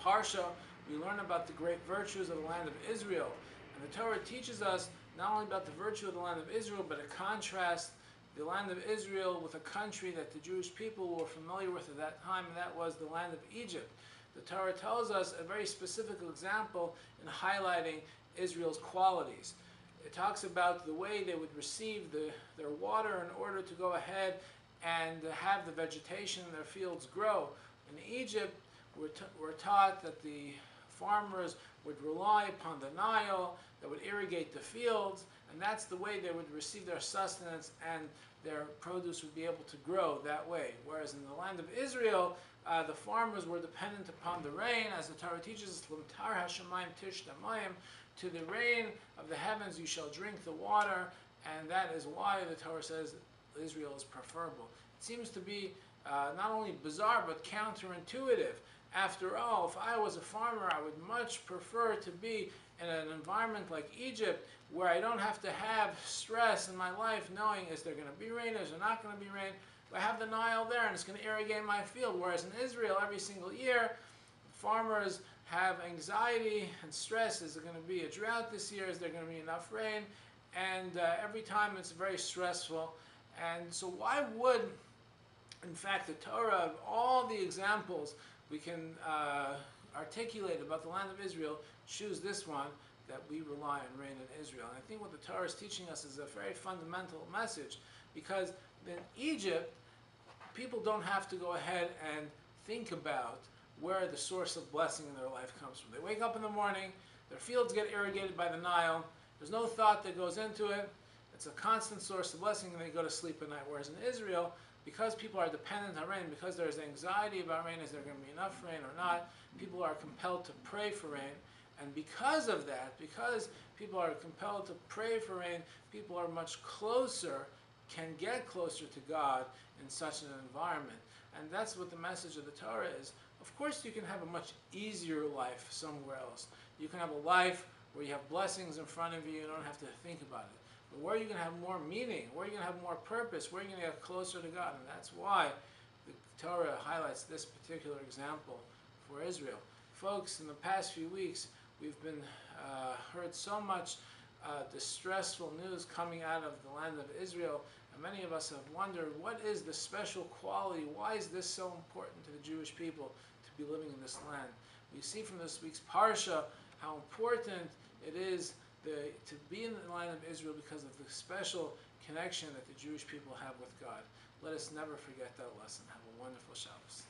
Parsha, we learn about the great virtues of the land of Israel. And the Torah teaches us not only about the virtue of the land of Israel, but it contrasts the land of Israel with a country that the Jewish people were familiar with at that time, and that was the land of Egypt. The Torah tells us a very specific example in highlighting Israel's qualities. It talks about the way they would receive their water in order to go ahead and have the vegetation in their fields grow. In Egypt, we're taught that the farmers would rely upon the Nile that would irrigate the fields, and that's the way they would receive their sustenance, and their produce would be able to grow that way. Whereas in the land of Israel, the farmers were dependent upon the rain, as the Torah teaches us, "L'mtar hashamayim tishtamayim," to the rain of the heavens you shall drink the water, and that is why the Torah says Israel is preferable. It seems to be not only bizarre but counterintuitive. After all, if I was a farmer, I would much prefer to be in an environment like Egypt, where I don't have to have stress in my life knowing, is there going to be rain, is there not going to be rain? I have the Nile there and it's going to irrigate my field. Whereas in Israel, every single year, farmers have anxiety and stress. Is there going to be a drought this year? Is there going to be enough rain? And every time it's very stressful. And so why would, in fact, the Torah, of all the examples we can articulate about the land of Israel, choose this one, that we rely on rain in Israel? And I think what the Torah is teaching us is a very fundamental message, because in Egypt, people don't have to go ahead and think about where the source of blessing in their life comes from. They wake up in the morning, their fields get irrigated by the Nile, there's no thought that goes into it, it's a constant source of blessing, and they go to sleep at night. Whereas in Israel, because people are dependent on rain, because there's anxiety about rain, is there going to be enough rain or not, people are compelled to pray for rain. And because of that, because people are compelled to pray for rain, people are much closer, can get closer to God in such an environment. And that's what the message of the Torah is. Of course, you can have a much easier life somewhere else. You can have a life where you have blessings in front of you, you don't have to think about it. But where are you going to have more meaning? Where are you going to have more purpose? Where are you going to get closer to God? And that's why the Torah highlights this particular example for Israel. Folks, in the past few weeks, we've been heard so much distressful news coming out of the land of Israel, and many of us have wondered, what is the special quality? Why is this so important to the Jewish people to be living in this land? We see from this week's Parsha how important it is to be in the land of Israel because of the special connection that the Jewish people have with God. Let us never forget that lesson. Have a wonderful Shabbos.